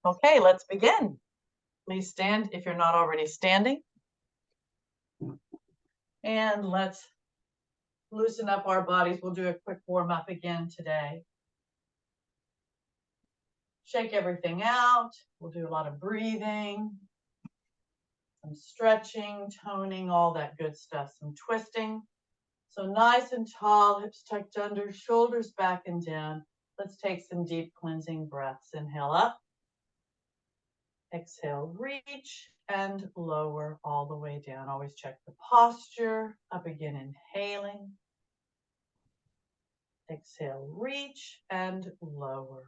Okay, let's begin. Please stand if you're not already standing. And let's loosen up our bodies. We'll do a quick warm up again today. Shake everything out. We'll do a lot of breathing, some stretching, toning, all that good stuff, some twisting. So nice and tall, hips tucked under, shoulders back and down. Let's take some deep cleansing breaths. Inhale up. Exhale, reach and lower all the way down. Always check the posture. Up again, inhaling. Exhale, reach and lower.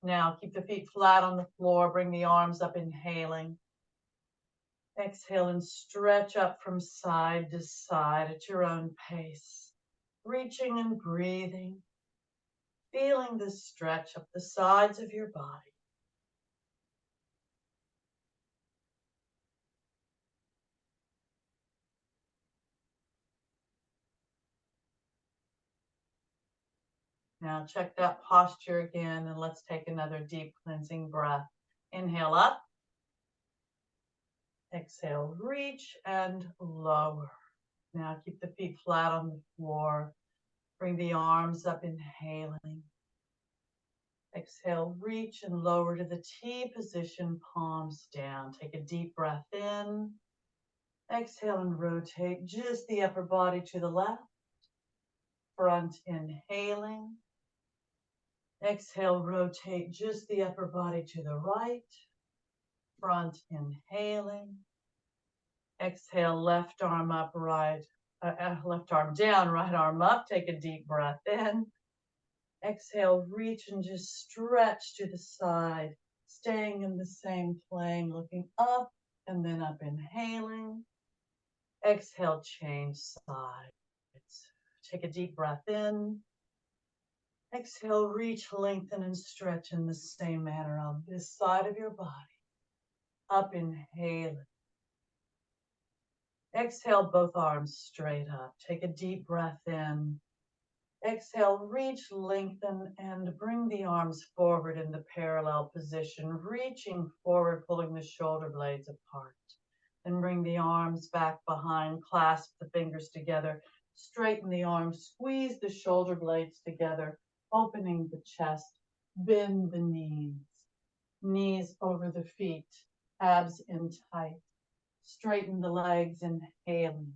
Now keep the feet flat on the floor. Bring the arms up, inhaling. Exhale and stretch up from side to side at your own pace. Reaching and breathing. Feeling the stretch up the sides of your body. Now check that posture again and let's take another deep cleansing breath. Inhale up. Exhale, reach and lower. Now keep the feet flat on the floor. Bring the arms up, inhaling. Exhale, reach and lower to the T position, palms down. Take a deep breath in. Exhale and rotate just the upper body to the left. Front inhaling. Exhale, rotate just the upper body to the right. Front inhaling. Exhale, left arm up, left arm down, right arm up. Take a deep breath in. Exhale, reach and just stretch to the side, staying in the same plane, looking up and then up, inhaling. Exhale, change sides. Take a deep breath in. Exhale, reach, lengthen, and stretch in the same manner on this side of your body. Up, inhaling. Exhale, both arms straight up. Take a deep breath in. Exhale, reach, lengthen, and bring the arms forward in the parallel position, reaching forward, pulling the shoulder blades apart. And bring the arms back behind, clasp the fingers together, straighten the arms, squeeze the shoulder blades together, opening the chest, bend the knees, knees over the feet, abs in tight. Straighten the legs, inhaling.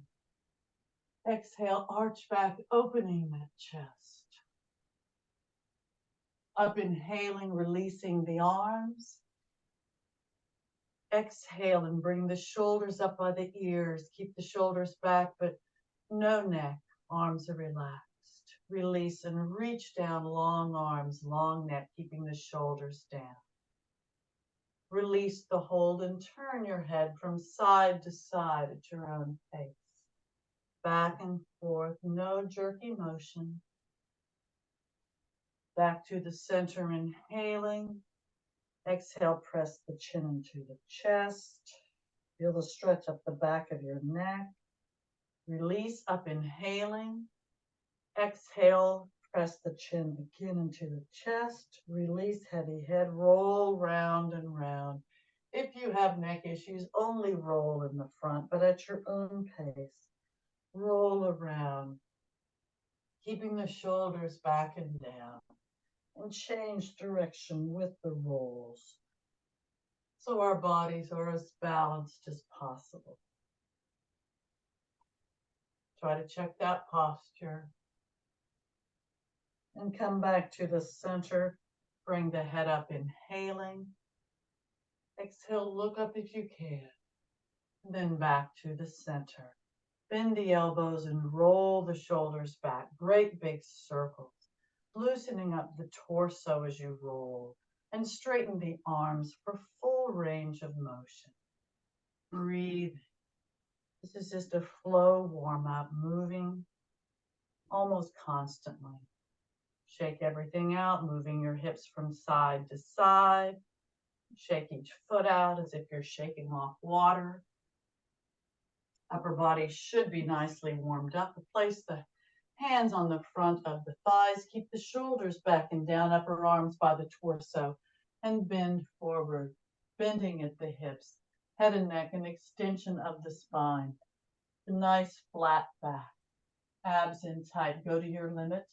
Exhale, arch back, opening that chest. Up, inhaling, releasing the arms. Exhale and bring the shoulders up by the ears. Keep the shoulders back, but no neck. Arms are relaxed. Release and reach down, long arms, long neck, keeping the shoulders down. Release the hold and turn your head from side to side at your own pace. Back and forth, no jerky motion. Back to the center, inhaling. Exhale, press the chin into the chest. Feel the stretch up the back of your neck. Release, up, inhaling. Exhale, press the chin again into the chest. Release, heavy head, roll round and round. If you have neck issues, only roll in the front, but at your own pace. Roll around, keeping the shoulders back and down, and change direction with the rolls, so our bodies are as balanced as possible. Try to check that posture. And come back to the center. Bring the head up, inhaling. Exhale, look up if you can. Then back to the center. Bend the elbows and roll the shoulders back. Great big circles. Loosening up the torso as you roll. And straighten the arms for full range of motion. Breathe. This is just a flow warm-up, moving almost constantly. Shake everything out, moving your hips from side to side. Shake each foot out as if you're shaking off water. Upper body should be nicely warmed up. Place the Hands on the front of the thighs. Keep the shoulders back and down, upper arms by the torso, and bend forward, bending at the hips, head and neck, an extension of the spine. A nice flat back, abs in tight. Go to your limit.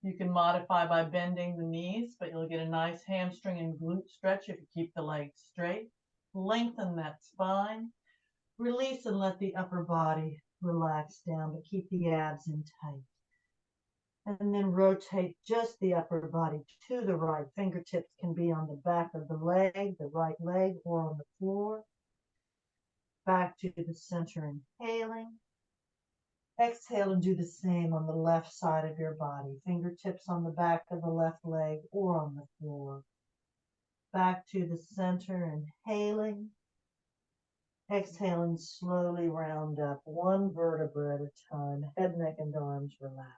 You can modify by bending the knees, but you'll get a nice hamstring and glute stretch if you keep the legs straight. Lengthen that spine. Release and let the upper body relax down, but keep the abs in tight. And then rotate just the upper body to the right. Fingertips can be on the back of the leg, the right leg, or on the floor. Back to the center, inhaling. Exhale and do the same on the left side of your body. Fingertips on the back of the left leg or on the floor. Back to the center, inhaling. Exhale and slowly round up, one vertebra at a time. Head, neck, and arms relax.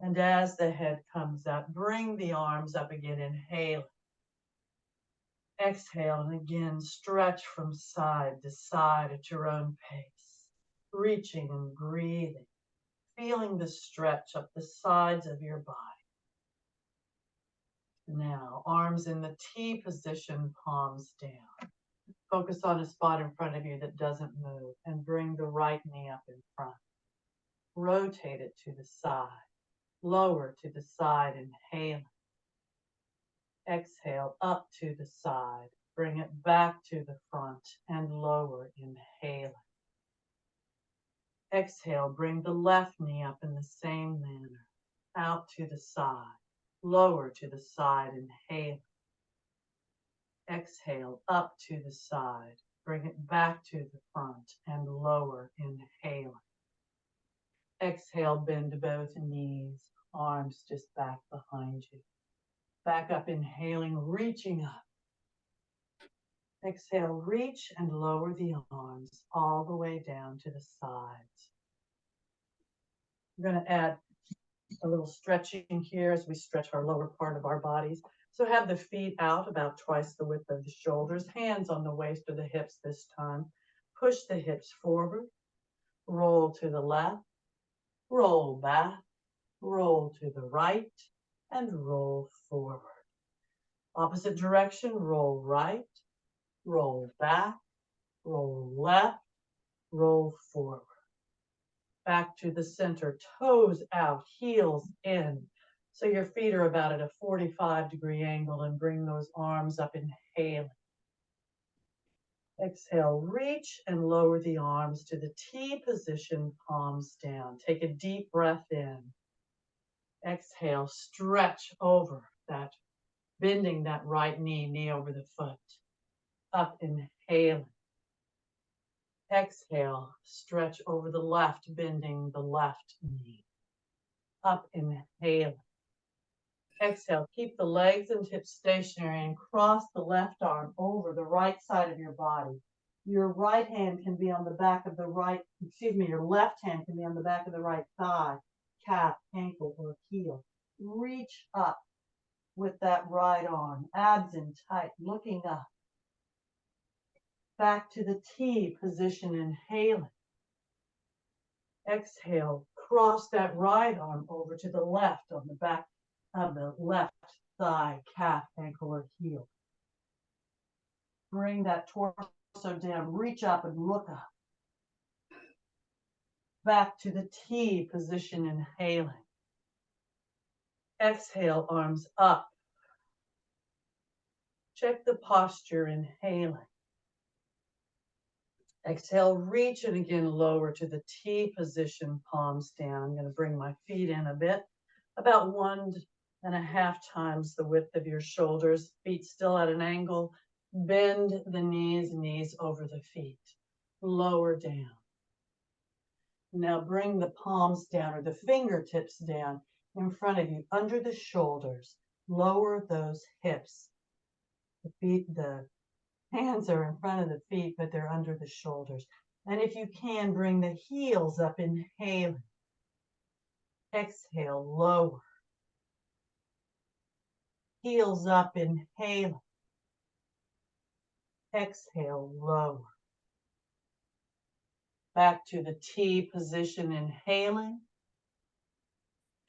And as the head comes up, bring the arms up again, inhale. Exhale and again stretch from side to side at your own pace. Reaching and breathing, feeling the stretch up the sides of your body. Now, arms in the T position, palms down. Focus on a spot in front of you that doesn't move and bring the right knee up in front. Rotate it to the side, lower to the side, inhaling. Exhale up to the side, bring it back to the front and lower, inhaling. Exhale, bring the left knee up in the same manner, out to the side, lower to the side, inhale. Exhale, up to the side, bring it back to the front and lower, inhaling. Exhale, bend both knees, arms just back behind you. Back up, inhaling, reaching up. Exhale, reach and lower the arms all the way down to the sides. We're going to add a little stretching here as we stretch our lower part of our bodies. So have the feet out about twice the width of the shoulders, hands on the waist or the hips this time. Push the hips forward, roll to the left, roll back, roll to the right, and roll forward. Opposite direction, roll right, roll back, roll left, roll forward. Back to the center, toes out, heels in. So your feet are about at a 45-degree angle and bring those arms up, inhaling. Exhale, reach and lower the arms to the T position, palms down. Take a deep breath in. Exhale, stretch over that, bending that right knee, knee over the foot. Up, inhaling. Exhale, stretch over the left, bending the left knee. Up, inhaling. Exhale, keep the legs and hips stationary and cross the left arm over the right side of your body. Your right hand can be on the back of the right, your left hand can be on the back of the right thigh, calf, ankle, or heel. Reach up with that right arm, abs in tight, looking up. Back to the T position, inhaling. Exhale, cross that right arm over to the left on the back of the left thigh, calf, ankle, or heel. Bring that torso down, reach up and look up. Back to the T position, inhaling. Exhale, arms up. Check the posture, inhaling. Exhale, reach and again lower to the T position, palms down. I'm going to bring my feet in a bit, about 1.5 times the width of your shoulders, feet still at an angle. Bend the knees, knees over the feet. Lower down. Now bring the palms down or the fingertips down in front of you, under the shoulders. Lower those hips. The hands are in front of the feet, but they're under the shoulders. And if you can, bring the heels up, inhaling. Exhale, lower. Heels up, inhaling. Exhale, lower. Back to the T position, inhaling.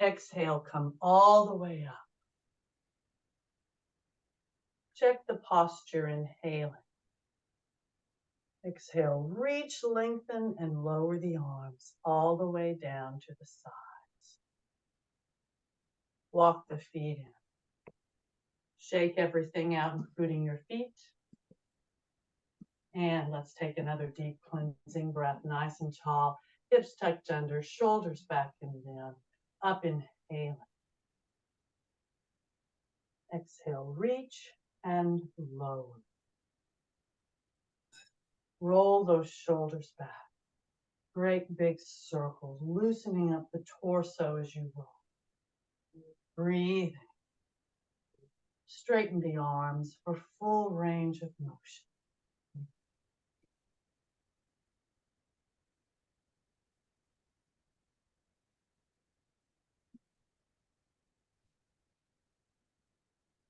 Exhale, come all the way up. Check the posture, inhaling. Exhale, reach, lengthen, and lower the arms all the way down to the sides. Walk the feet in. Shake everything out, including your feet. And let's take another deep cleansing breath, nice and tall. Hips tucked under, shoulders back and down. Up, inhaling. Exhale, reach and lower. Roll those shoulders back. Great big circles, loosening up the torso as you roll. Breathe. Straighten the arms for full range of motion.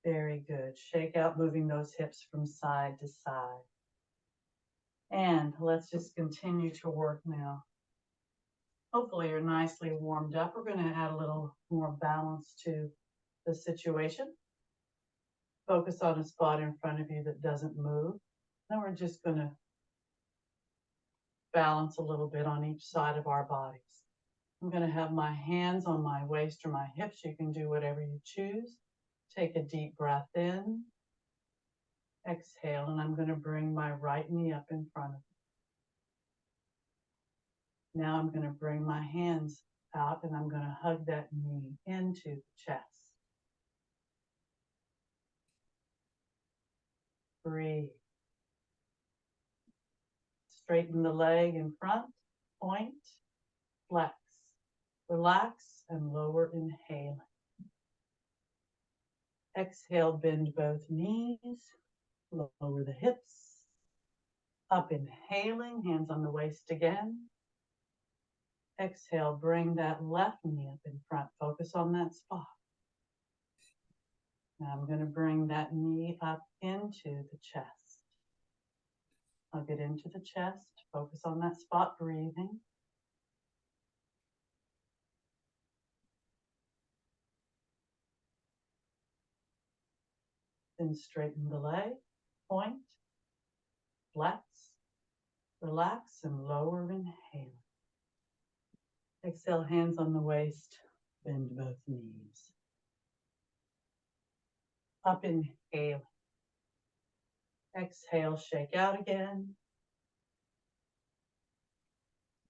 Very good. Shake out, moving those hips from side to side. And let's just continue to work now. Hopefully you're nicely warmed up. We're going to add a little more balance to the situation. Focus on a spot in front of you that doesn't move. Then we're just going to balance a little bit on each side of our bodies. I'm going to have my hands on my waist or my hips. You can do whatever you choose. Take a deep breath in. Exhale, and I'm going to bring my right knee up in front of me. Now I'm going to bring my hands out and I'm going to hug that knee into the chest. Breathe. Straighten the leg in front, point, flex, relax, and lower, inhaling. Exhale, bend both knees, lower the hips. Up, inhaling, hands on the waist again. Exhale, bring that left knee up in front. Focus on that spot. Now I'm going to bring that knee up into the chest. Hug it into the chest. Focus on that spot, breathing. Then straighten the leg, point, flex, relax, and lower, inhaling. Exhale, hands on the waist, bend both knees. Up, inhaling. Exhale, shake out again.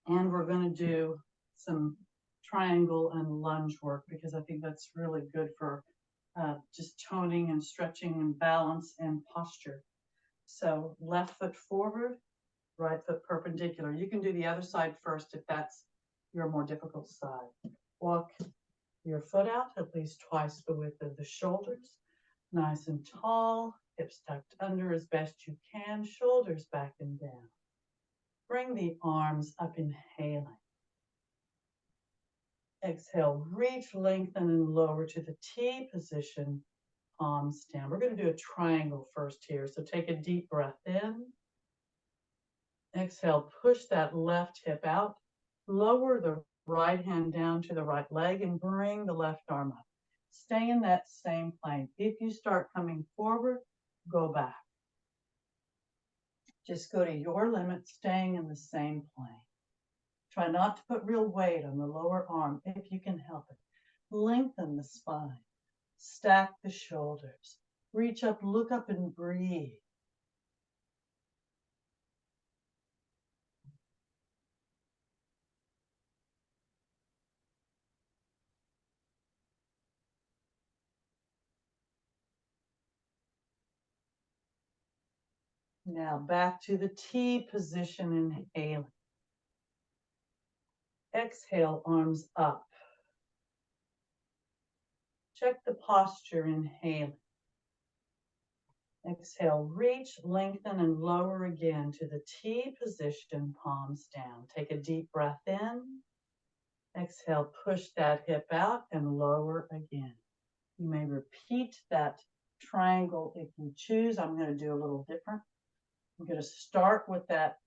And we're going to do some triangle and lunge work because I think that's really good for just toning and stretching and balance and posture. So left foot forward, right foot perpendicular. You can do the other side first if that's your more difficult side. Walk your foot out at least twice the width of the shoulders. Nice and tall, hips tucked under as best you can, shoulders back and down. Bring the arms up, inhaling. Exhale, reach, lengthen, and lower to the T position, palms down. We're going to do a triangle first here. So take a deep breath in. Exhale, push that left hip out. Lower the right hand down to the right leg and bring the left arm up. Stay in that same plane. If you start coming forward, go back. Just go to your limit, staying in the same plane. Try not to put real weight on the lower arm if you can help it. Lengthen the spine. Stack the shoulders. Reach up, look up, and breathe. Now back to the T position, inhaling. Exhale, arms up. Check the posture, inhaling. Exhale, reach, lengthen, and lower again to the T position, palms down. Take a deep breath in. Exhale, push that hip out and lower again. You may repeat that triangle if you choose. I'm going to do a little different. I'm going to start with that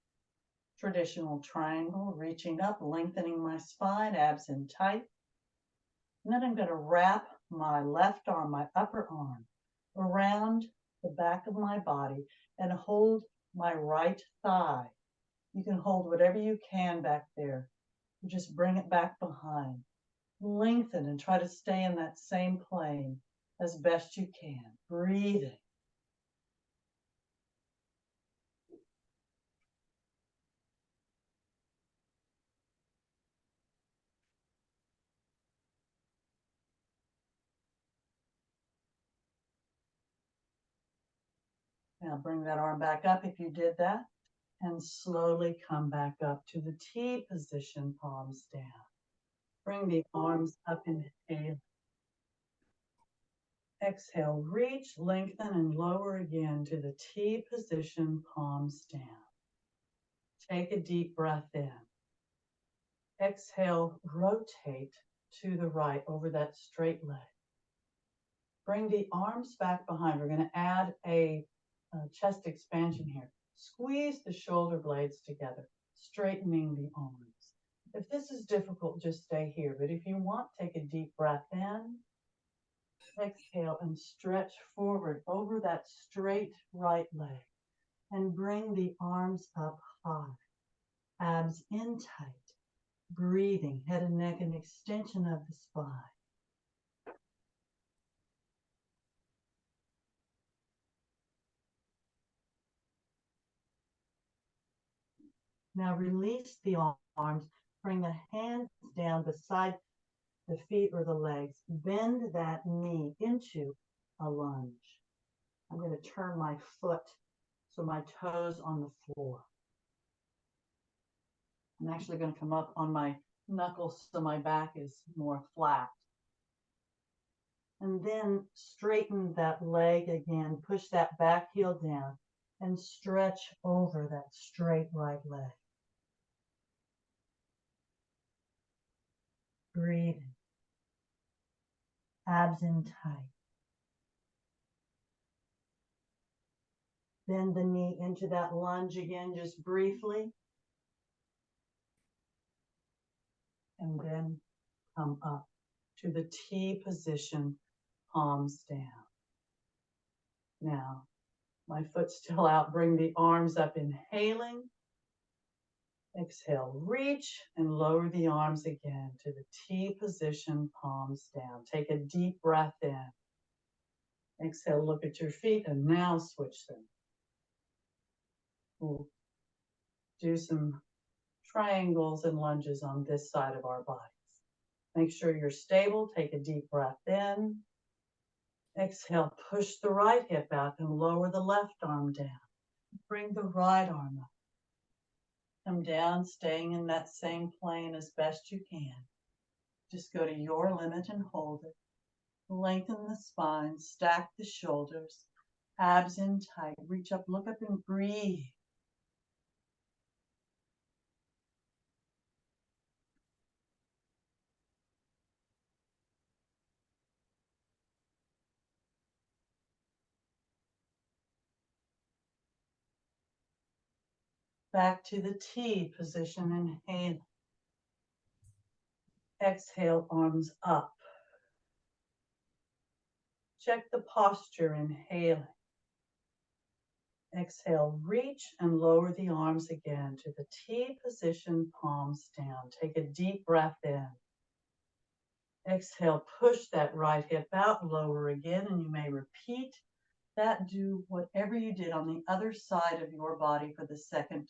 Traditional triangle, reaching up, lengthening my spine, abs in tight. And then I'm going to wrap my left arm, my upper arm, around the back of my body and hold my right thigh. You can hold whatever you can back there. Just bring it back behind. Lengthen and try to stay in that same plane as best you can. Breathing. Now bring that arm back up if you did that, and slowly come back up to the T position, palms down. Bring the arms up, inhale. Exhale, reach, lengthen, and lower again to the T position, palms down. Take a deep breath in. Exhale, rotate to the right over that straight leg. Bring the arms back behind. We're going to add a chest expansion here. Squeeze the shoulder blades together, straightening the arms. If this is difficult, just stay here. But if you want, take a deep breath in. Exhale and stretch forward over that straight right leg. And bring the arms up high. Abs in tight. Breathing, head and neck, an extension of the spine. Now release the arms. Bring the hands down beside the feet or the legs. Bend that knee into a lunge. I'm going to turn my foot so my toes on the floor. I'm actually going to come up on my knuckles so my back is more flat. And then straighten that leg again. Push that back heel down and stretch over that straight right leg. Breathing. Abs in tight. Bend the knee into that lunge again, just briefly. And then come up to the T position, palms down. Now, my foot's still out. Bring the arms up, inhaling. Exhale, reach and lower the arms again to the T position, palms down. Take a deep breath in. Exhale, look at your feet, and now switch them. We'll do some triangles and lunges on this side of our bodies. Make sure you're stable. Take a deep breath in. Exhale, push the right hip out and lower the left arm down. Bring the right arm up. Come down, staying in that same plane as best you can. Just go to your limit and hold it. Lengthen the spine, stack the shoulders, abs in tight. Reach up, look up, and breathe. Back to the T position, inhale. Exhale, arms up. Check the posture, inhaling. Exhale, reach and lower the arms again to the T position, palms down. Take a deep breath in. Exhale, push that right hip out, lower again, and you may repeat that. Do whatever you did on the other side of your body for the second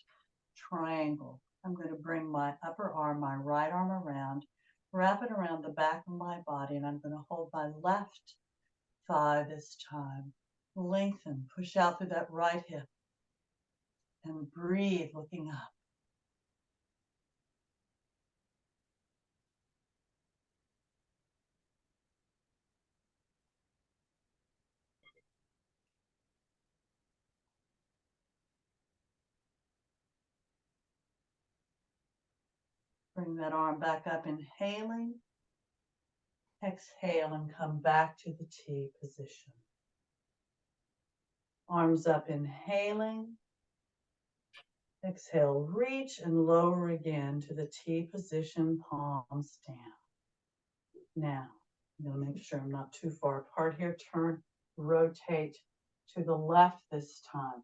triangle. I'm going to bring my upper arm, my right arm around, wrap it around the back of my body, and I'm going to hold my left thigh this time. Lengthen, push out through that right hip, and breathe, looking up. Bring that arm back up, inhaling. Exhale and come back to the T position. Arms up, inhaling. Exhale, reach and lower again to the T position, palms down. Now, I'm going to make sure I'm not too far apart here. Turn, rotate to the left this time.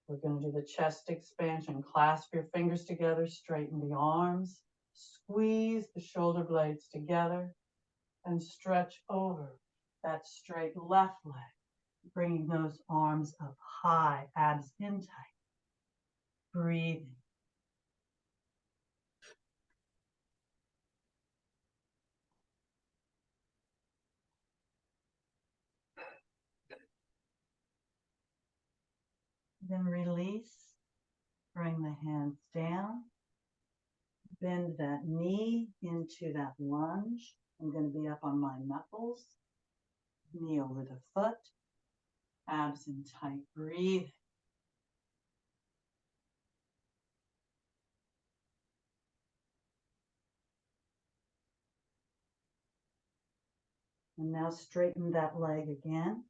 We're going to do the chest expansion. Clasp your fingers together, straighten the arms, squeeze the shoulder blades together, and stretch over that straight left leg, bringing those arms up high, abs in tight. Breathing. Then release. Bring the hands down. Bend that knee into that lunge. I'm going to be up on my knuckles. Knee over the foot. Abs in tight. Breathe. And now straighten that leg again.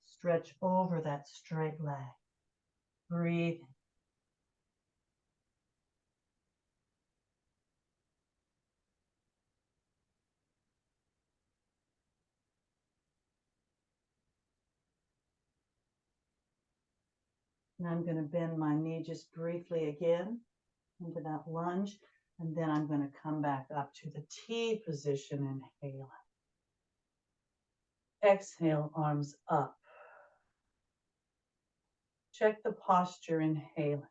Stretch over that straight leg. Breathe. And I'm going to bend my knee just briefly again into that lunge. And then I'm going to come back up to the T position, inhaling. Exhale, arms up. Check the posture, inhaling.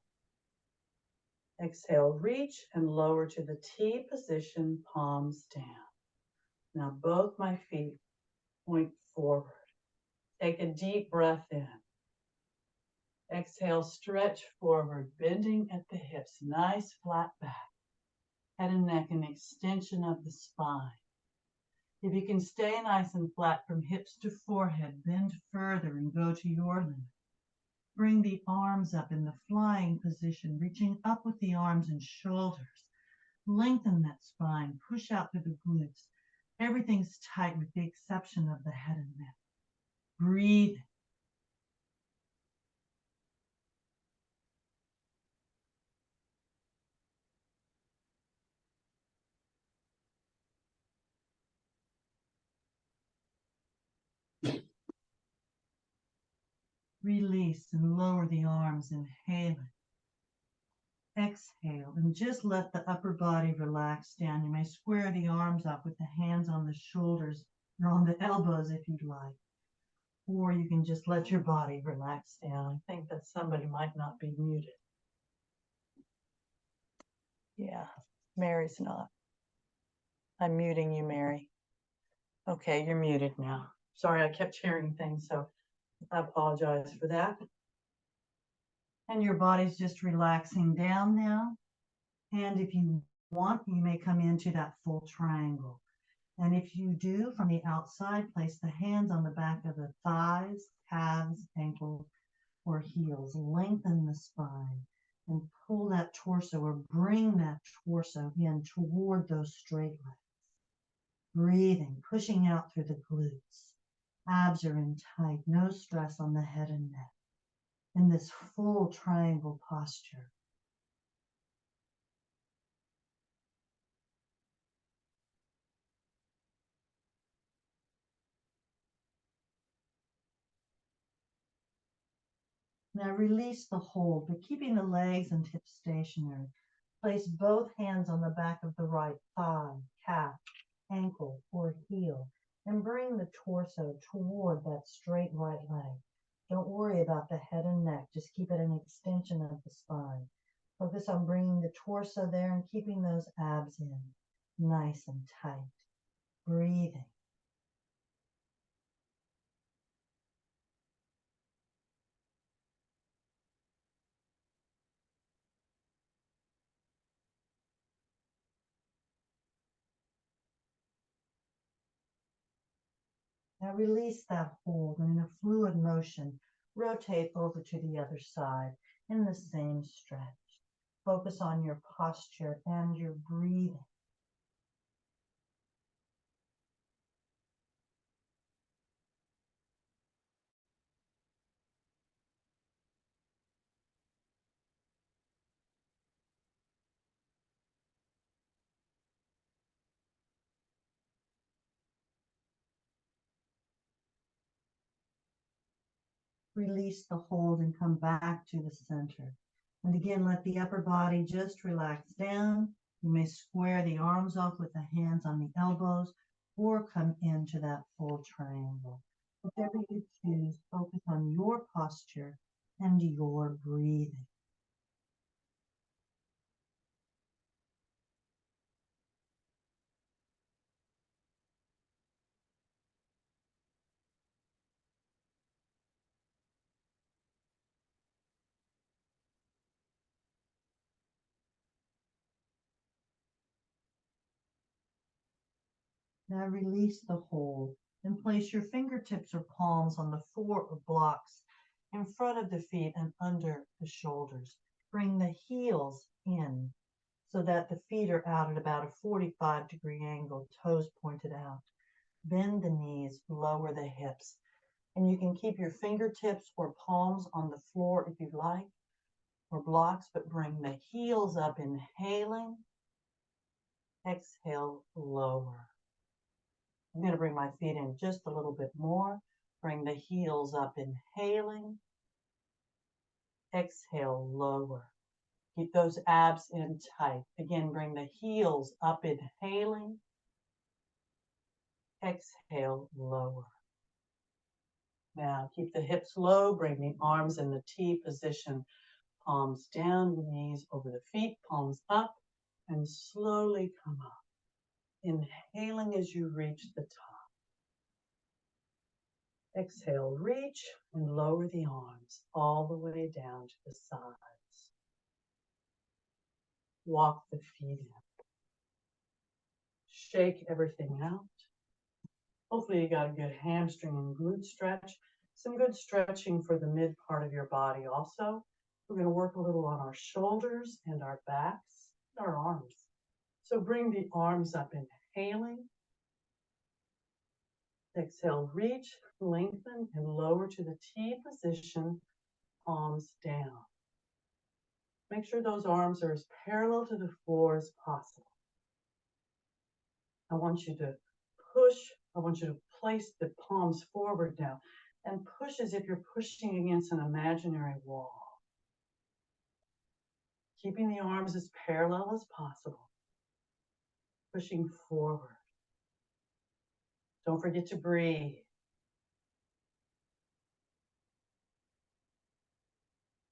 Exhale, reach and lower to the T position, palms down. Now both my feet point forward. Take a deep breath in. Exhale, stretch forward, bending at the hips, nice flat back. Head and neck, an extension of the spine. If you can stay nice and flat from hips to forehead, bend further and go to your limit. Bring the arms up in the flying position, reaching up with the arms and shoulders. Lengthen that spine, push out through the glutes. Everything's tight with the exception of the head and neck. Breathe. Release and lower the arms, inhaling. Exhale and just let the upper body relax down. You may square the arms up with the hands on the shoulders or on the elbows if you'd like. Or you can just let your body relax down. I think that somebody might not be muted. Yeah, Mary's not. I'm muting you, Mary. Okay, you're muted now. Sorry, I kept hearing things, so I apologize for that. And your body's just relaxing down now. And if you want, you may come into that full triangle. And if you do, from the outside, place the hands on the back of the thighs, calves, ankles, or heels. Lengthen the spine and pull that torso or bring that torso in toward those straight legs. Breathing, pushing out through the glutes. Abs are in tight, no stress on the head and neck. In this full triangle posture. Now release the hold, but keeping the legs and hips stationary. Place both hands on the back of the right thigh, calf, ankle, or heel, and bring the torso toward that straight right leg. Don't worry about the head and neck, just keep it an extension of the spine. Focus on bringing the torso there and keeping those abs in, nice and tight. Breathing. Now release that hold and in a fluid motion, rotate over to the other side in the same stretch. Focus on your posture and your breathing. release the hold and come back to the center. And again, let the upper body just relax down. You may square the arms off with the hands on the elbows or come into that full triangle. Whatever you choose, focus on your posture and your breathing. Now release the hold and place your fingertips or palms on the floor or blocks in front of the feet and under the shoulders. Bring the heels in so that the feet are out at about a 45-degree angle, toes pointed out. Bend the knees, lower the hips. And you can keep your fingertips or palms on the floor if you'd like, or blocks, but bring the heels up, inhaling. Exhale, lower. I'm going to bring my feet in just a little bit more. Bring the heels up, inhaling. Exhale, lower. Keep those abs in tight. Again, bring the heels up, inhaling. Exhale, lower. Now, keep the hips low. Bring the arms in the T position. Palms down, the knees over the feet, palms up, and slowly come up. Inhaling as you reach the top. Exhale, reach and lower the arms all the way down to the sides. Walk the feet in. Shake everything out. Hopefully you got a good hamstring and glute stretch. Some good stretching for the mid part of your body also. We're going to work a little on our shoulders and our backs, our arms. So bring the arms up, inhaling. Exhale, reach, lengthen, and lower to the T position, palms down. Make sure those arms are as parallel to the floor as possible. I want you to push. I want you to place the palms forward now and push as if you're pushing against an imaginary wall. Keeping the arms as parallel as possible. Pushing forward. Don't forget to breathe.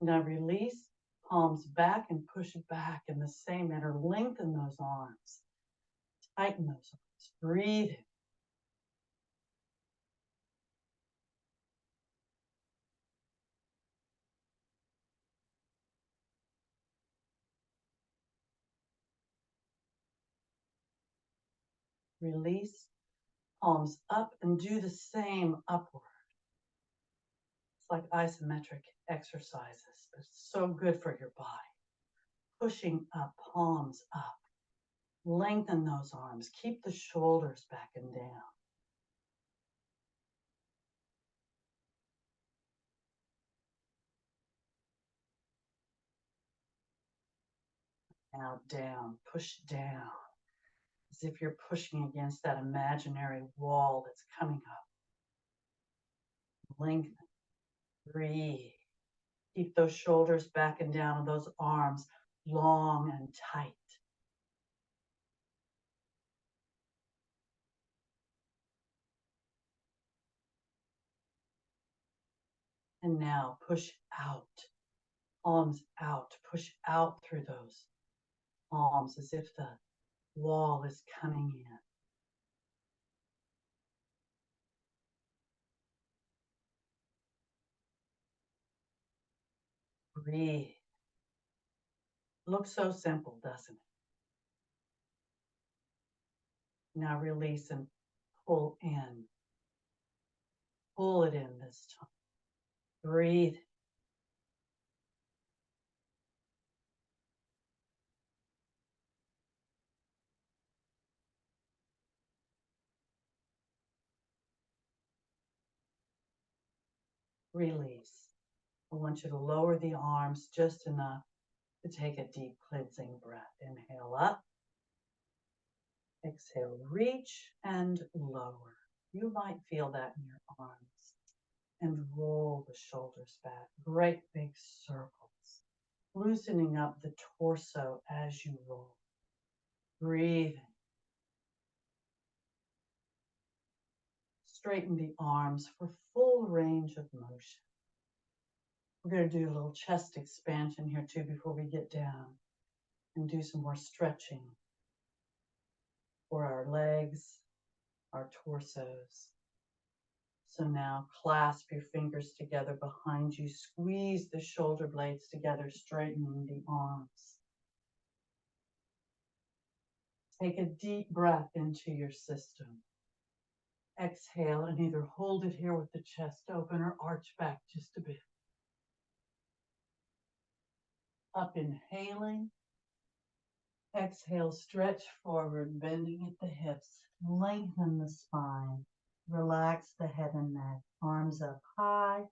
Now release, palms back and push back in the same manner. Lengthen those arms. Tighten those arms. Breathe in. Release, palms up and do the same upward. It's like isometric exercises, but it's so good for your body. Pushing up, palms up. Lengthen those arms. Keep the shoulders back and down. Now down, push down. As if you're pushing against that imaginary wall that's coming up. Lengthen. Breathe. Keep those shoulders back and down and those arms long and tight. And now push out. Palms out. Push out through those palms as if the wall is coming in. Breathe. Looks so simple, doesn't it? Now release and pull in. Pull it in this time. Breathe. Release. I want you to lower the arms just enough to take a deep cleansing breath. Inhale up. Exhale, reach and lower. You might feel that in your arms. and roll the shoulders back. Great big circles, loosening up the torso as you roll. Breathing. Straighten the arms for full range of motion. We're going to do a little chest expansion here too before we get down and do some more stretching for our legs, our torsos. So now clasp your fingers together behind you, squeeze the shoulder blades together, straightening the arms. Take a deep breath into your system. Exhale and either hold it here with the chest open or arch back just a bit. Up inhaling. Exhale, stretch forward, bending at the hips. Lengthen the spine. Relax the head and neck. Arms up high,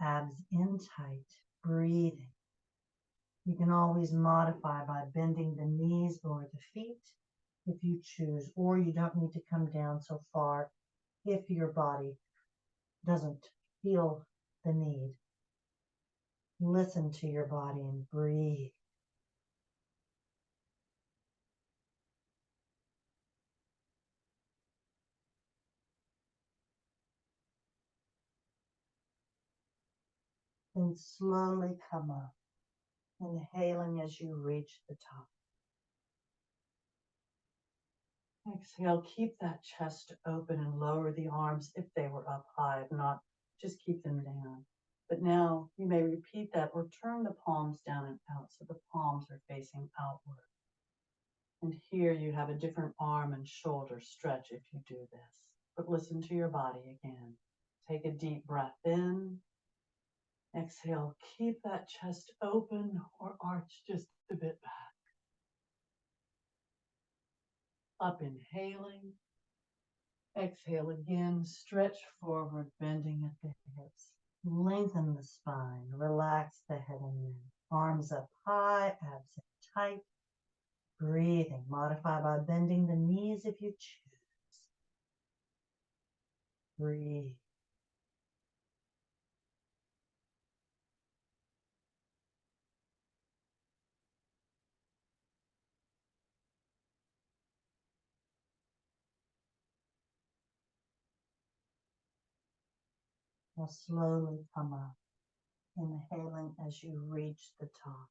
abs in tight. Breathing. You can always modify by bending the knees, lower the feet if you choose, or you don't need to come down so far if your body doesn't feel the need. Listen to your body and breathe. Then slowly come up, inhaling as you reach the top. Exhale, keep that chest open and lower the arms if they were up high. If not, just keep them down. But now you may repeat that or turn the palms down and out so the palms are facing outward. And here you have a different arm and shoulder stretch if you do this. But listen to your body again. Take a deep breath in. Exhale, keep that chest open or arch just a bit back. Up inhaling. Exhale again, stretch forward, bending at the hips. Lengthen the spine, relax the head and neck. Arms up high, abs in tight. Breathing, modify by bending the knees if you choose. Breathe. Now slowly come up, inhaling as you reach the top.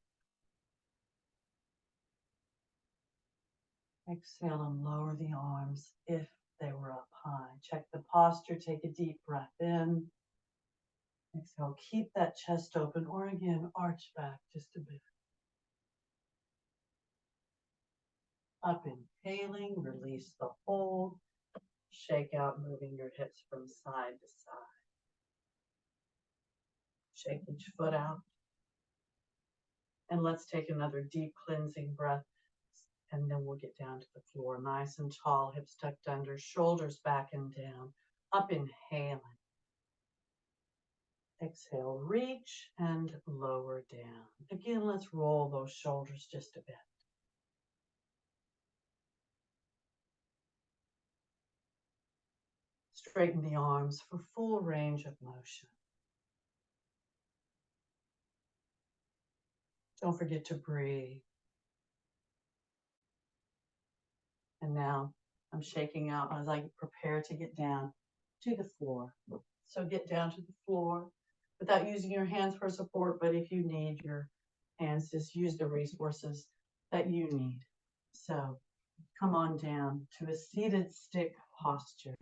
Exhale and lower the arms if they were up high. Check the posture, take a deep breath in. Exhale, keep that chest open or again, arch back just a bit. Up inhaling, release the hold. Shake out, moving your hips from side to side. Shake each foot out. And let's take another deep cleansing breath. And then we'll get down to the floor. Nice and tall, hips tucked under, shoulders back and down. Up inhaling. Exhale, reach and lower down. Again, let's roll those shoulders just a bit. Straighten the arms for full range of motion. Don't forget to breathe. And now I'm shaking out as I prepare to get down to the floor. So get down to the floor without using your hands for support, but if you need your hands, just use the resources that you need. So come on down to a seated stick posture.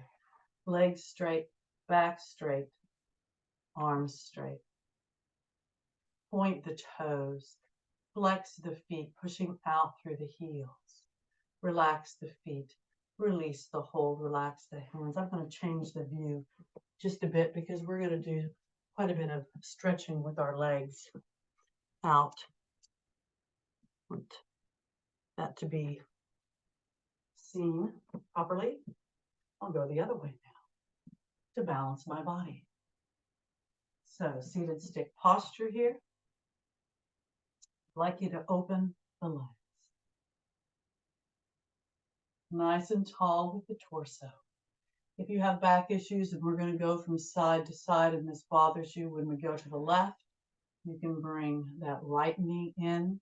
Legs straight, back straight, arms straight. Point the toes, flex the feet, pushing out through the heels. Relax the feet, release the hold, relax the hands. I'm going to change the view just a bit because we're going to do quite a bit of stretching with our legs out. Want that to be seen properly. I'll go the other way now to balance my body. So seated stick posture here. I'd like you to open the legs. Nice and tall with the torso. If you have back issues, and we're going to go from side to side and this bothers you, when we go to the left, you can bring that right knee in.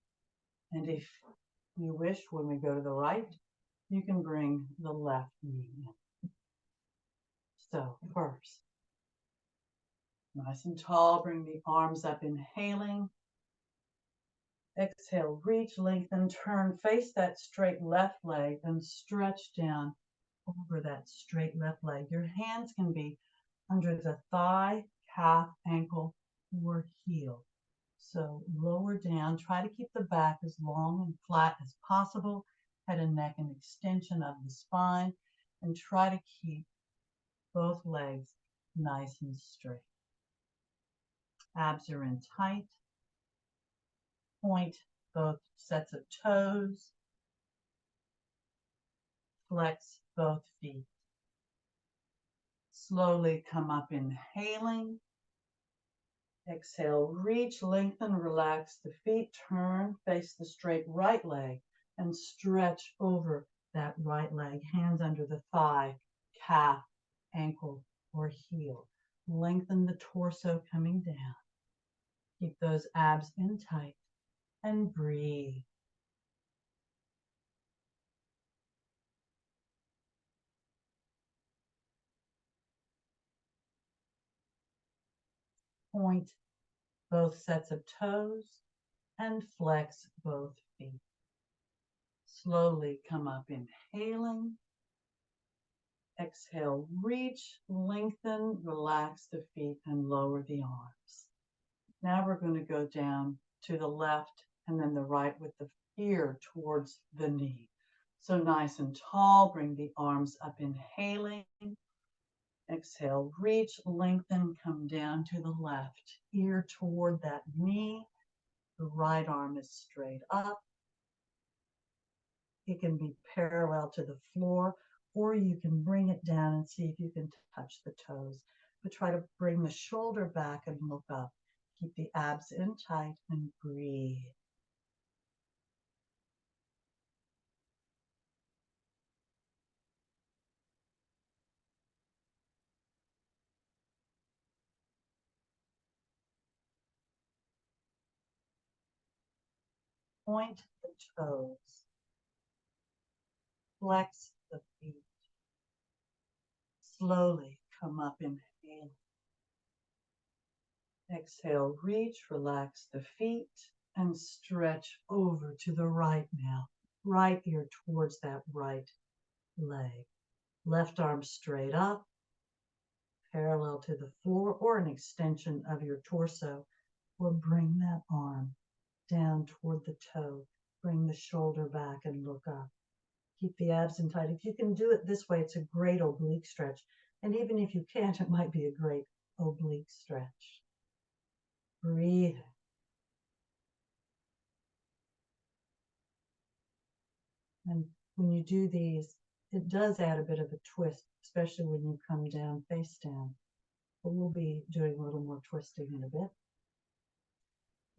And if you wish, when we go to the right, you can bring the left knee in. So first, nice and tall, bring the arms up, inhaling. Exhale, reach, lengthen, turn, face that straight left leg and stretch down over that straight left leg. Your hands can be under the thigh, calf, ankle, or heel. So lower down, try to keep the back as long and flat as possible, head and neck an extension of the spine, and try to keep both legs nice and straight. Abs are in tight. Point both sets of toes. Flex both feet. Slowly come up, inhaling. Exhale, reach, lengthen, relax the feet. Turn, face the straight right leg and stretch over that right leg. Hands under the thigh, calf, ankle, or heel. Lengthen the torso coming down. Keep those abs in tight and breathe. Point both sets of toes and flex both feet. Slowly come up, inhaling. Exhale, reach, lengthen, relax the feet and lower the arms. Now we're going to go down to the left and then the right with the ear towards the knee. So nice and tall, bring the arms up, inhaling. Exhale, reach, lengthen, come down to the left, ear toward that knee. The right arm is straight up. It can be parallel to the floor, or you can bring it down and see if you can touch the toes. But try to bring the shoulder back and look up. Keep the abs in tight and breathe. Point the toes. Flex the feet. Slowly come up, inhale. Exhale, reach, relax the feet and stretch over to the right now. Right ear towards that right leg. Left arm straight up, parallel to the floor or an extension of your torso, or bring that arm down toward the toe. Bring the shoulder back and look up. Keep the abs in tight. If you can do it this way, it's a great oblique stretch. And even if you can't, it might be a great oblique stretch. Breathe. And when you do these, it does add a bit of a twist, especially when you come down face down. But we'll be doing a little more twisting in a bit.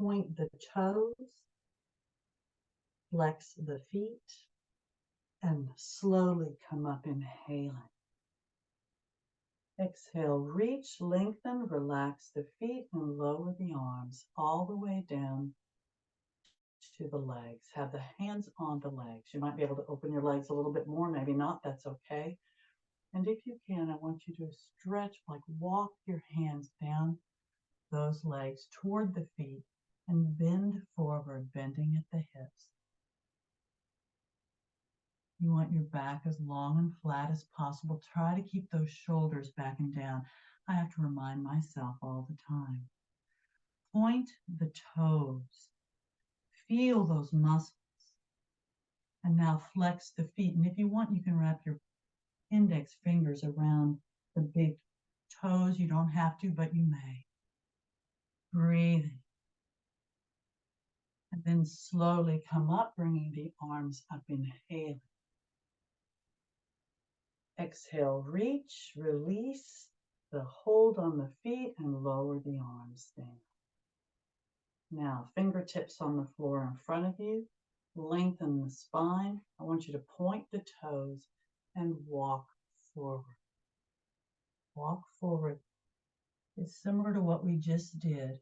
Point the toes, flex the feet, and slowly come up, inhaling. Exhale, reach, lengthen, relax the feet, and lower the arms all the way down to the legs. Have the hands on the legs. You might be able to open your legs a little bit more, maybe not, that's okay. And if you can, I want you to stretch, like walk your hands down those legs toward the feet and bend forward, bending at the hips. You want your back as long and flat as possible. Try to keep those shoulders back and down. I have to remind myself all the time. Point the toes. Feel those muscles. And now flex the feet. And if you want, you can wrap your index fingers around the big toes. You don't have to, but you may. Breathing. And then slowly come up, bringing the arms up, inhaling. Exhale, reach, release the hold on the feet and lower the arms down. Now, fingertips on the floor in front of you. Lengthen the spine. I want you to point the toes and walk forward. Walk forward. It's similar to what we just did.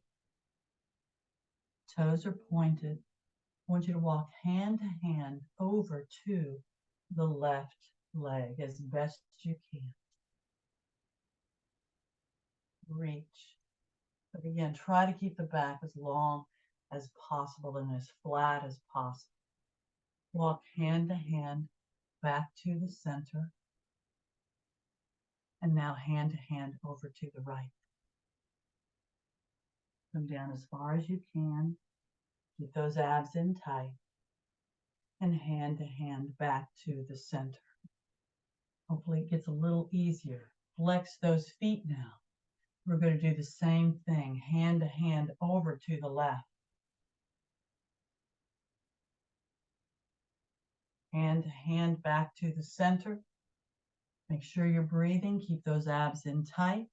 Toes are pointed. I want you to walk hand to hand over to the left leg as best you can. Reach. But again, try to keep the back as long as possible and as flat as possible. Walk hand to hand back to the center. And now hand to hand over to the right. Come down as far as you can. Keep those abs in tight. And hand to hand back to the center. Hopefully it gets a little easier. Flex those feet now. We're going to do the same thing, hand to hand over to the left. Hand to hand back to the center. Make sure you're breathing. Keep those abs in tight.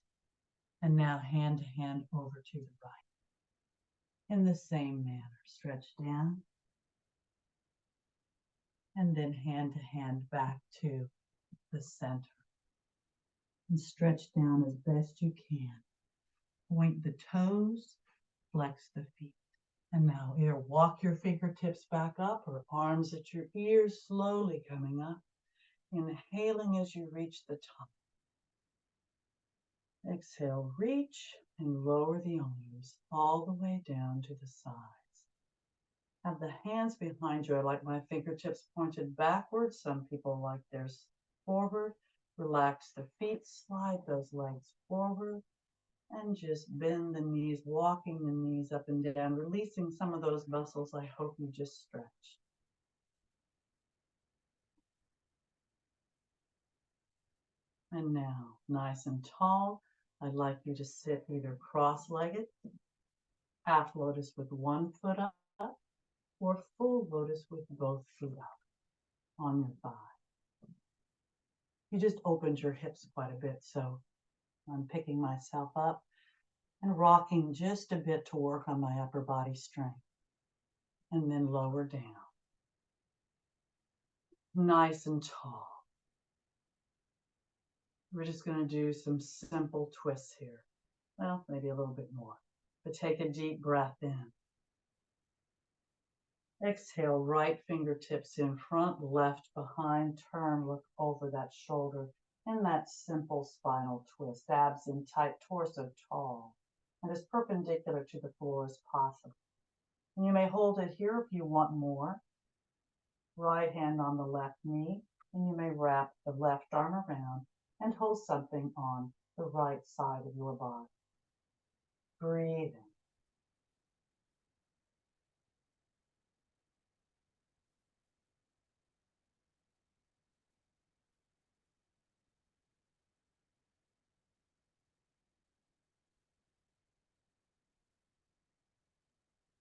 And now hand to hand over to the right. In the same manner, stretch down. And then hand to hand back to the center. And stretch down as best you can. Point the toes, flex the feet. And now either walk your fingertips back up or arms at your ears, slowly coming up. Inhaling as you reach the top. Exhale, reach and lower the arms all the way down to the sides. Have the hands behind you. I like my fingertips pointed backwards. Some people like theirs forward. Relax the feet, slide those legs forward, and just bend the knees, walking the knees up and down, releasing some of those muscles I hope you just stretched. And now, nice and tall, I'd like you to sit either cross-legged, half lotus with one foot up, or full lotus with both feet up on your thigh. You just opened your hips quite a bit, so I'm picking myself up and rocking just a bit to work on my upper body strength. And then lower down. Nice and tall. We're just going to do some simple twists here. Well, maybe a little bit more. But take a deep breath in. Exhale, right fingertips in front, left behind. Turn, look over that shoulder in that simple spinal twist. Abs in tight, torso tall, and as perpendicular to the floor as possible. And you may hold it here if you want more. Right hand on the left knee, and you may wrap the left arm around and hold something on the right side of your body. Breathing.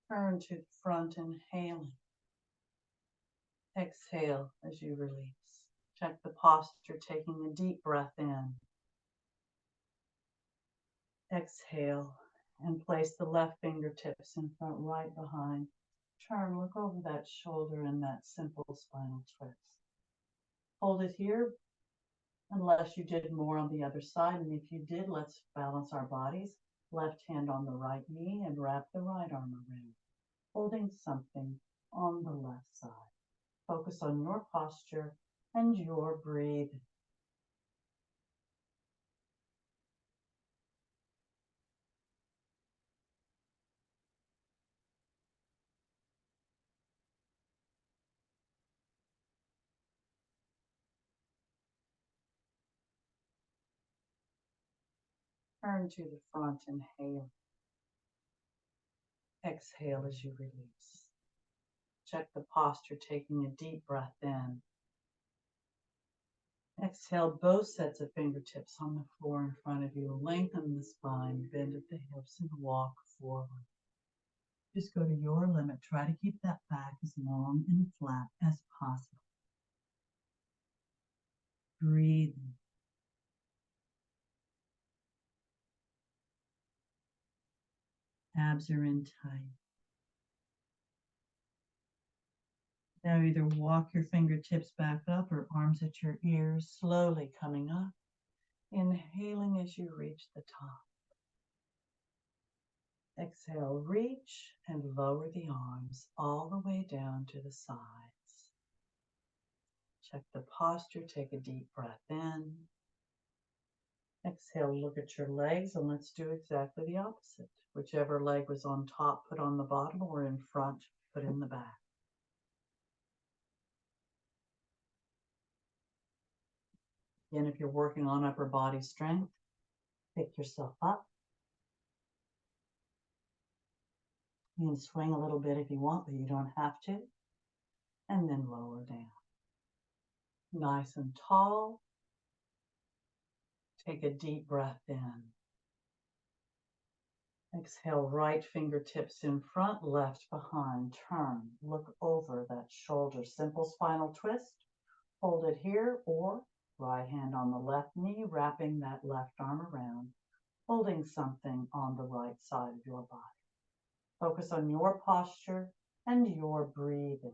Turn to the front, inhaling. Exhale as you release. Check the posture, taking a deep breath in. Exhale and place the left fingertips in front, right behind. Turn, look over that shoulder in that simple spinal twist. Hold it here unless you did more on the other side. And if you did, let's balance our bodies. Left hand on the right knee and wrap the right arm around, holding something on the left side. Focus on your posture and your breathing. Turn to the front, inhale. Exhale as you release. Check the posture, taking a deep breath in. Exhale, both sets of fingertips on the floor in front of you. Lengthen the spine, bend at the hips, and walk forward. Just go to your limit. Try to keep that back as long and flat as possible. Breathing. Abs are in tight. Now either walk your fingertips back up or arms at your ears, slowly coming up. Inhaling as you reach the top. Exhale, reach and lower the arms all the way down to the sides. Check the posture, take a deep breath in. Exhale, look at your legs, and let's do exactly the opposite. Whichever leg was on top, put on the bottom, or in front, put in the back. Again, if you're working on upper body strength, pick yourself up. You can swing a little bit if you want, but you don't have to. And then lower down. Nice and tall. Take a deep breath in. Exhale, right fingertips in front, left behind. Turn, look over that shoulder. Simple spinal twist. Hold it here, or right hand on the left knee, wrapping that left arm around, holding something on the right side of your body. Focus on your posture and your breathing.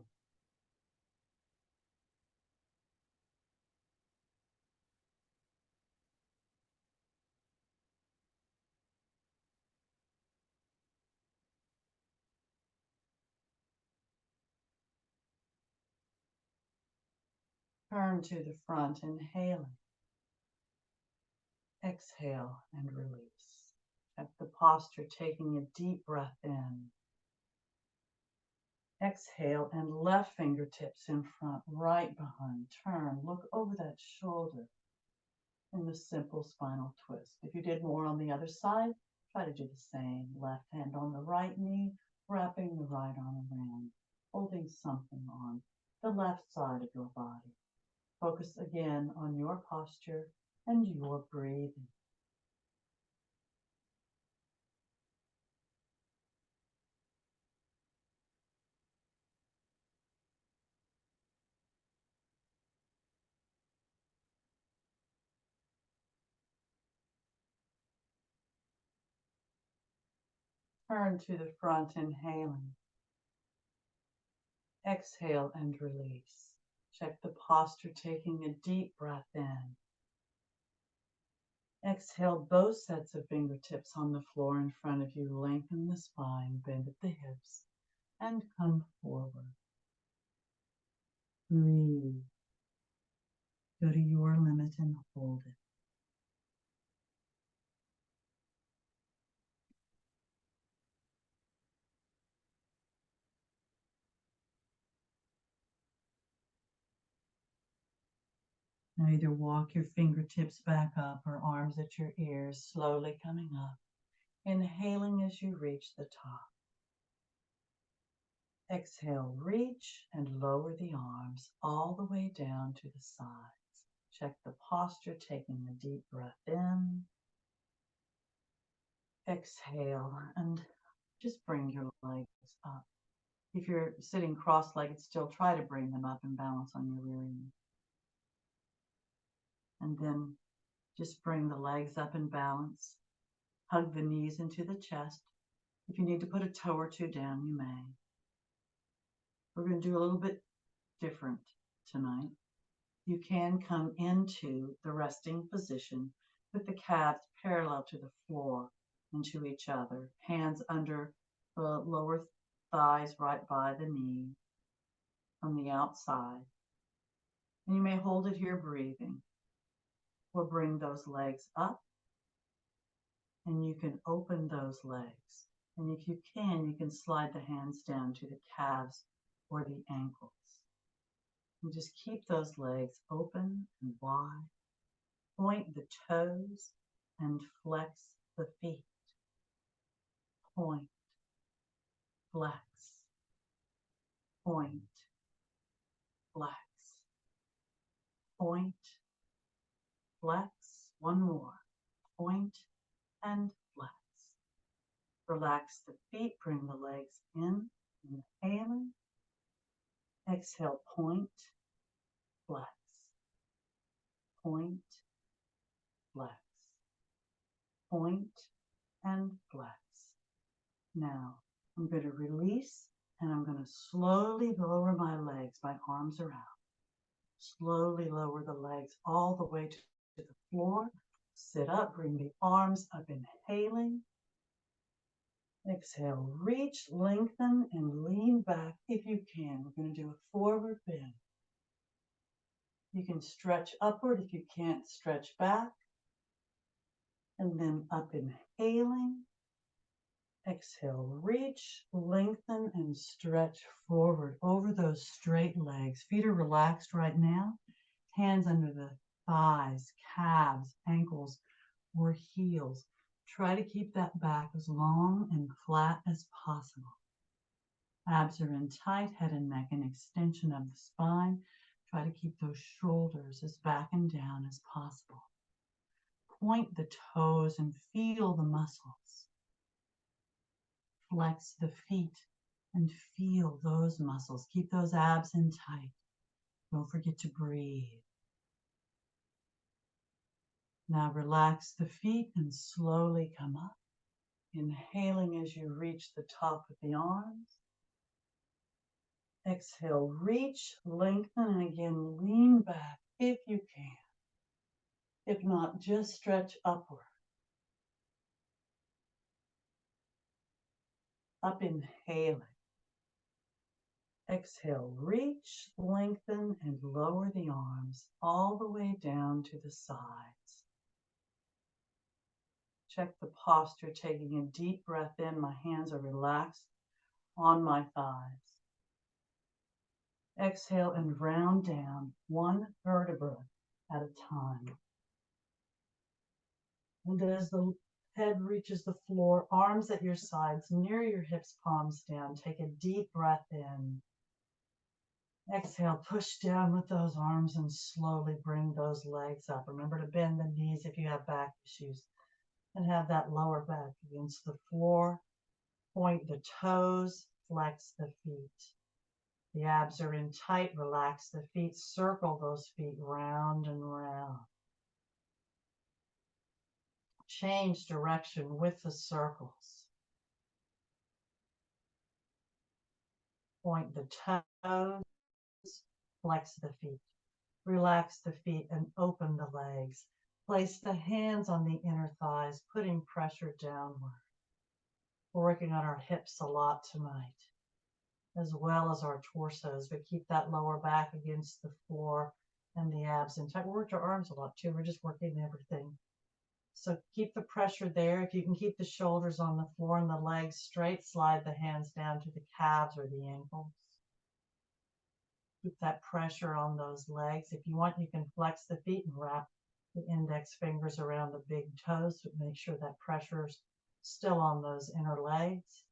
Turn to the front, inhaling. Exhale and release. Check the posture, taking a deep breath in. Exhale and left fingertips in front, right behind. Turn, look over that shoulder in the simple spinal twist. If you did more on the other side, try to do the same. Left hand on the right knee, wrapping the right arm around, holding something on the left side of your body. Focus again on your posture and your breathing. Turn to the front, inhaling. Exhale and release. Check the posture, taking a deep breath in. Exhale, both sets of fingertips on the floor in front of you. Lengthen the spine, bend at the hips, and come forward. Breathe. Go to your limit and hold it. Now either walk your fingertips back up or arms at your ears, slowly coming up. Inhaling as you reach the top. Exhale, reach and lower the arms all the way down to the sides. Check the posture, taking a deep breath in. Exhale and just bring your legs up. If you're sitting cross-legged still, try to bring them up and balance on your rear end. And then just bring the legs up and balance. Hug the knees into the chest. If you need to put a toe or two down, you may. We're going to do a little bit different tonight. You can come into the resting position with the calves parallel to the floor and to each other. Hands under the lower thighs right by the knee on the outside. And you may hold it here breathing, or bring those legs up, and you can open those legs. And if you can slide the hands down to the calves or the ankles. And just keep those legs open and wide. Point the toes and flex the feet. Point, flex, point, flex, point, flex. One more. Point and flex. Relax the feet, bring the legs in, inhaling. Exhale, point, flex, point, flex, point, and flex. Now, I'm going to release, and I'm going to slowly lower my legs, my arms are out. Slowly lower the legs all the way to the floor. Sit up, bring the arms up, inhaling. Exhale, reach, lengthen, and lean back if you can. We're going to do a forward bend. You can stretch upward if you can't, stretch back. And then up, inhaling. Exhale, reach, lengthen, and stretch forward over those straight legs. Feet are relaxed right now. Hands under the thighs, calves, ankles, or heels. Try to keep that back as long and flat as possible. Abs are in tight, head and neck, an extension of the spine. Try to keep those shoulders as back and down as possible. Point the toes and feel the muscles. Flex the feet and feel those muscles. Keep those abs in tight. Don't forget to breathe. Now relax the feet and slowly come up. Inhaling as you reach the top of the arms. Exhale, reach, lengthen, and again, lean back if you can. If not, just stretch upward. Up, inhaling. Exhale, reach, lengthen, and lower the arms all the way down to the sides. Check the posture, taking a deep breath in. My hands are relaxed on my thighs. Exhale and round down one vertebra at a time. And as the head reaches the floor, arms at your sides, near your hips, palms down. Take a deep breath in. Exhale, push down with those arms and slowly bring those legs up. Remember to bend the knees if you have back issues. And have that lower back against the floor. Point the toes, flex the feet. The abs are in tight, relax the feet, circle those feet round and round. Change direction with the circles. Point the toes, flex the feet. Relax the feet and open the legs. Place the hands on the inner thighs, putting pressure downward. We're working on our hips a lot tonight, as well as our torsos, but keep that lower back against the floor and the abs in tight. We worked our arms a lot too. We're just working everything. So keep the pressure there. If you can keep the shoulders on the floor and the legs straight, slide the hands down to the calves or the ankles. Keep that pressure on those legs. If you want, you can flex the feet and wrap the index fingers around the big toes to make sure that pressure is still on those inner legs.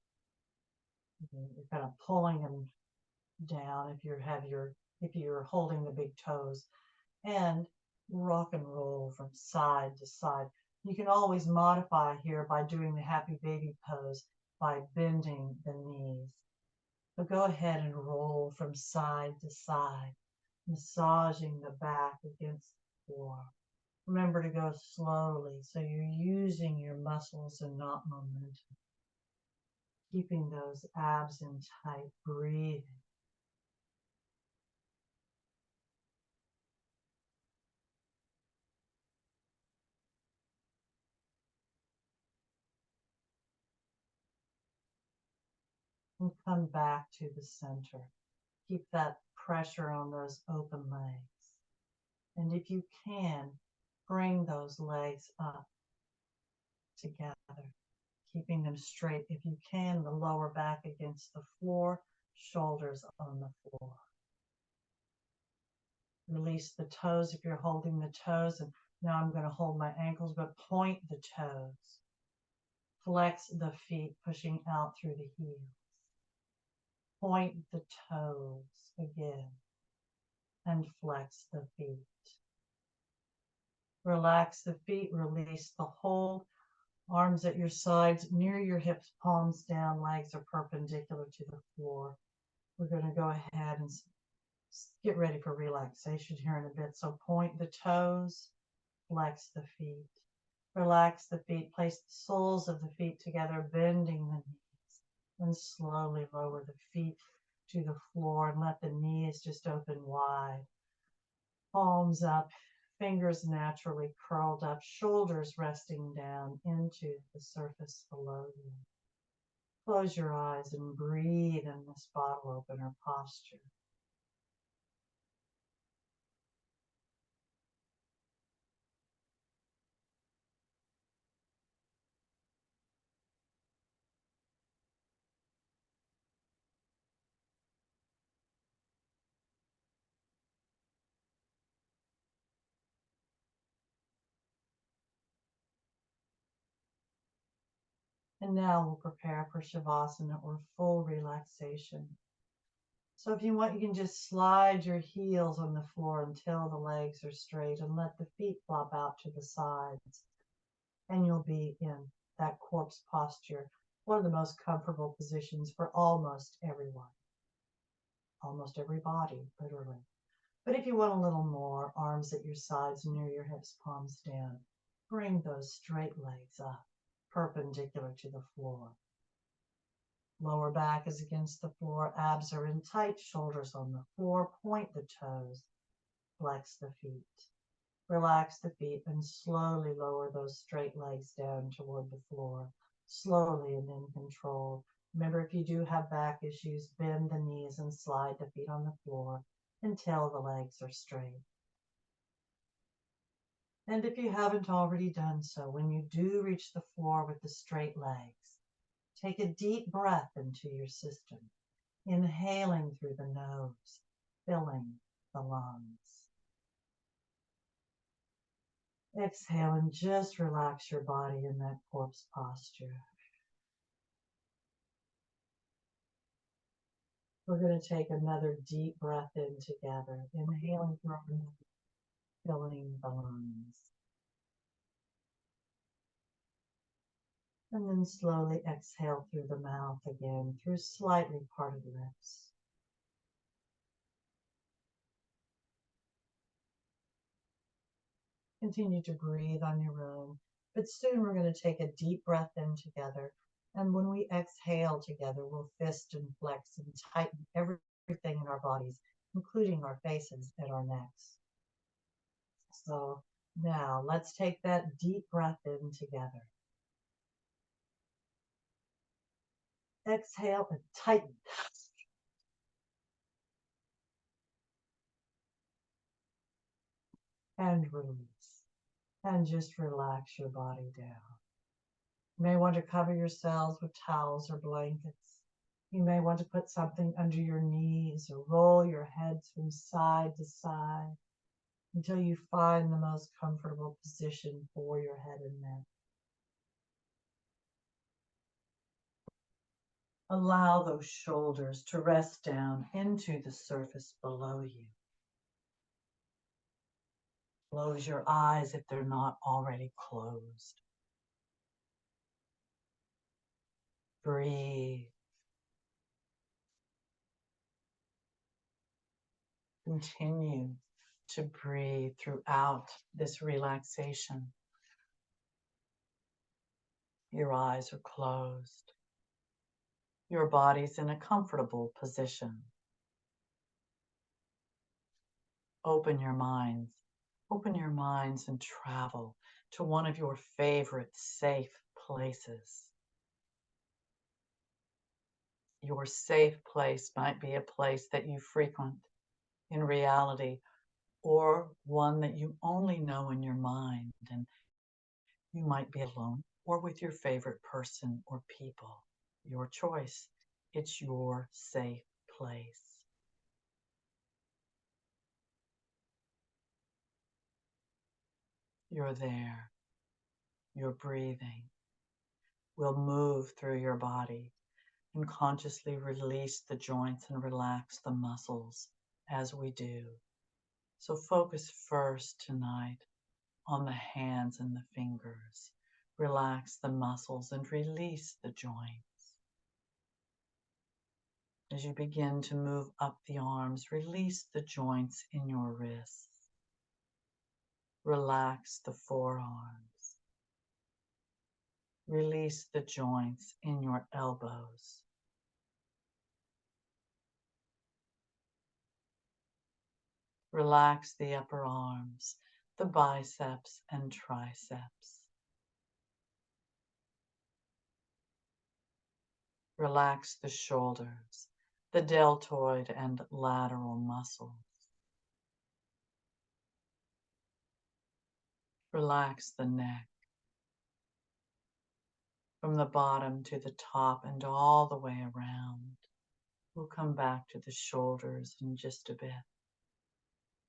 You're kind of pulling them down if you're holding the big toes, and rock and roll from side to side. You can always modify here by doing the happy baby pose by bending the knees. So go ahead and roll from side to side, massaging the back against the floor. Remember to go slowly so you're using your muscles and not momentum. Keeping those abs in tight, breathing. And come back to the center. Keep that pressure on those open legs. And if you can, bring those legs up together, keeping them straight. If you can, the lower back against the floor, shoulders on the floor. Release the toes if you're holding the toes. And now I'm going to hold my ankles, but point the toes. Flex the feet, pushing out through the heels. Point the toes again and flex the feet. Relax the feet, release the hold. Arms at your sides, near your hips, palms down, legs are perpendicular to the floor. We're going to go ahead and get ready for relaxation here in a bit. So point the toes, flex the feet. Relax the feet, place the soles of the feet together, bending the knees, and slowly lower the feet to the floor and let the knees just open wide. Palms up, fingers naturally curled up, shoulders resting down into the surface below you. Close your eyes and breathe in this bottle opener posture. And now we'll prepare for Shavasana, or full relaxation. So if you want, you can just slide your heels on the floor until the legs are straight and let the feet flop out to the sides. And you'll be in that corpse posture, one of the most comfortable positions for almost everyone. Almost every body, literally. But if you want a little more, arms at your sides near your hips, palms down. Bring those straight legs up, perpendicular to the floor. Lower back is against the floor, abs are in tight, shoulders on the floor, point the toes, flex the feet. Relax the feet and slowly lower those straight legs down toward the floor, slowly and in control. Remember, if you do have back issues, bend the knees and slide the feet on the floor until the legs are straight. And if you haven't already done so, when you do reach the floor with the straight legs, take a deep breath into your system, inhaling through the nose, filling the lungs. Exhale and just relax your body in that corpse posture. We're going to take another deep breath in together, inhaling through our nose, filling the lungs. And then slowly exhale through the mouth again, through slightly parted lips. Continue to breathe on your own, but soon we're going to take a deep breath in together. And when we exhale together, we'll fist and flex and tighten everything in our bodies, including our faces and our necks. So now let's take that deep breath in together. Exhale and tighten. And release. And just relax your body down. You may want to cover yourselves with towels or blankets. You may want to put something under your knees or roll your heads from side to side until you find the most comfortable position for your head and neck. Allow those shoulders to rest down into the surface below you. Close your eyes if they're not already closed. Breathe. Continue to breathe throughout this relaxation. Your eyes are closed. Your body's in a comfortable position. Open your minds. Open your minds and travel to one of your favorite safe places. Your safe place might be a place that you frequent in reality, or one that you only know in your mind, and you might be alone or with your favorite person or people. Your choice. It's your safe place. You're there. You're breathing. We'll move through your body and consciously release the joints and relax the muscles as we do. So focus first tonight on the hands and the fingers. Relax the muscles and release the joints. As you begin to move up the arms, release the joints in your wrists. Relax the forearms. Release the joints in your elbows. Relax the upper arms, the biceps and triceps. Relax the shoulders, the deltoid and lateral muscles. Relax the neck from the bottom to the top and all the way around. We'll come back to the shoulders in just a bit.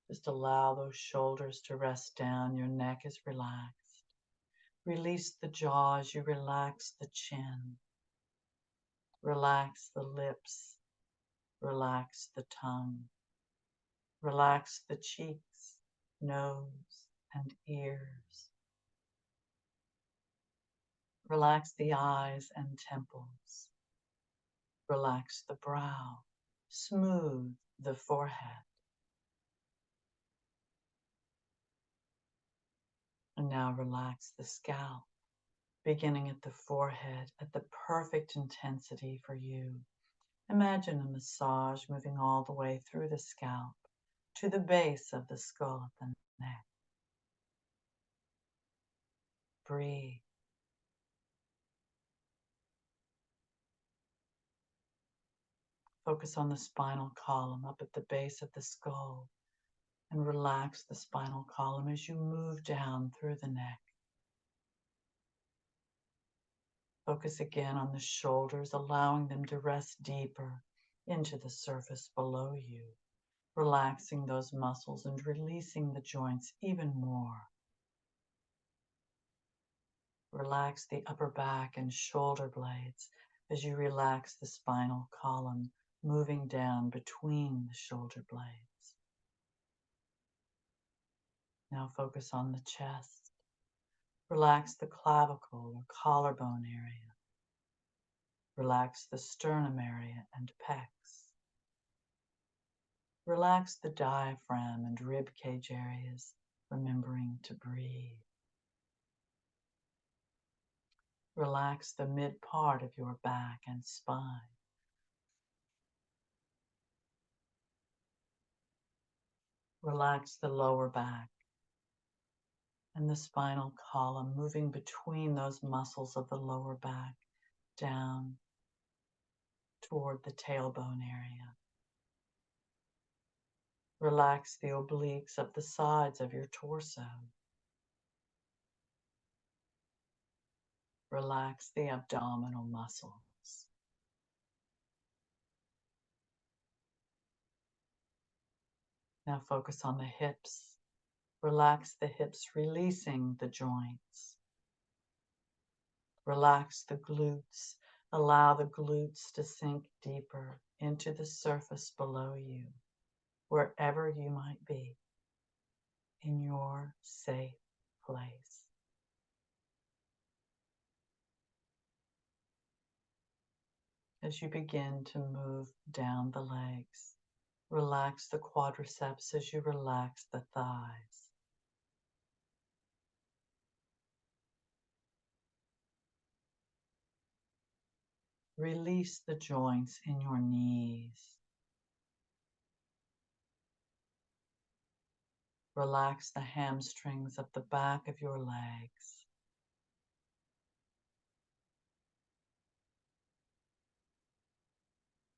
Just allow those shoulders to rest down. Your neck is relaxed. Release the jaw as you relax the chin. Relax the lips. Relax the tongue. Relax the cheeks, nose, and ears. Relax the eyes and temples. Relax the brow. Smooth the forehead. And now relax the scalp, beginning at the forehead at the perfect intensity for you. Imagine a massage moving all the way through the scalp to the base of the skull at the neck. Breathe. Focus on the spinal column up at the base of the skull and relax the spinal column as you move down through the neck. Focus again on the shoulders, allowing them to rest deeper into the surface below you, relaxing those muscles and releasing the joints even more. Relax the upper back and shoulder blades as you relax the spinal column, moving down between the shoulder blades. Now focus on the chest. Relax the clavicle or collarbone area. Relax the sternum area and pecs. Relax the diaphragm and rib cage areas, remembering to breathe. Relax the mid part of your back and spine. Relax the lower back and the spinal column, moving between those muscles of the lower back down toward the tailbone area. Relax the obliques up the sides of your torso. Relax the abdominal muscles. Now focus on the hips. Relax the hips, releasing the joints. Relax the glutes. Allow the glutes to sink deeper into the surface below you, wherever you might be, in your safe place. As you begin to move down the legs, relax the quadriceps as you relax the thighs. Release the joints in your knees. Relax the hamstrings up the back of your legs.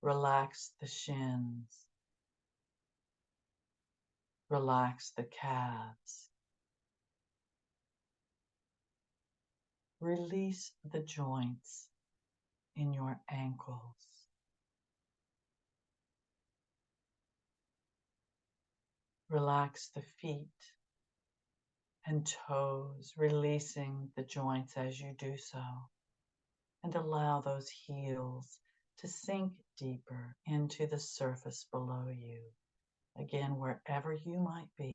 Relax the shins. Relax the calves. Release the joints in your ankles. Relax the feet and toes, releasing the joints as you do so, and allow those heels to sink deeper into the surface below you. Again, wherever you might be,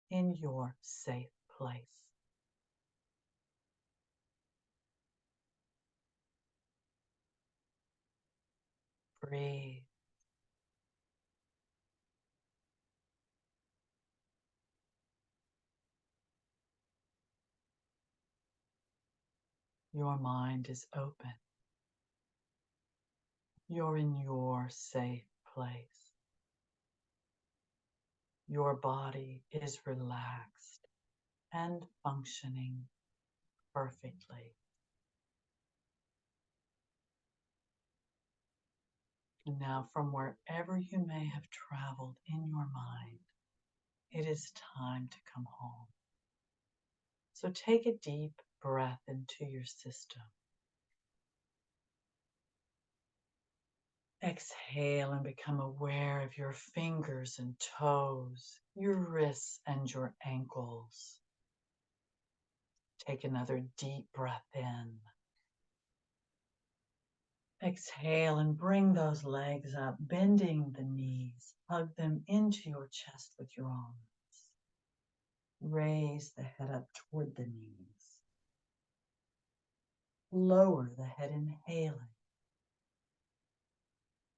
in your safe place. Breathe. Your mind is open. You're in your safe place. Your body is relaxed and functioning perfectly. And now, from wherever you may have traveled in your mind, it is time to come home. So take a deep breath into your system. Exhale and become aware of your fingers and toes, your wrists and your ankles. Take another deep breath in. Exhale and bring those legs up, bending the knees. Hug them into your chest with your arms. Raise the head up toward the knees. Lower the head, inhaling.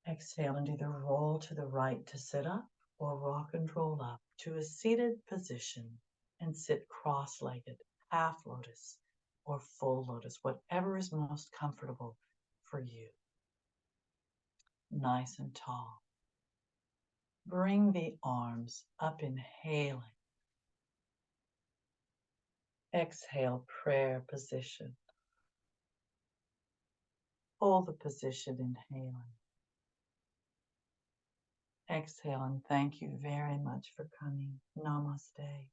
Exhale and either roll to the right to sit up or rock and roll up to a seated position and sit cross-legged, half lotus or full lotus, whatever is most comfortable for you. Nice and tall. Bring the arms up, inhaling. Exhale, prayer position. Hold the position, inhaling. Exhale, and thank you very much for coming. Namaste.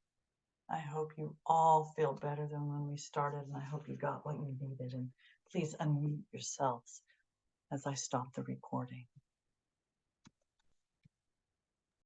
I hope you all feel better than when we started, and I hope you got what you needed. And please unmute yourselves as I stop the recording.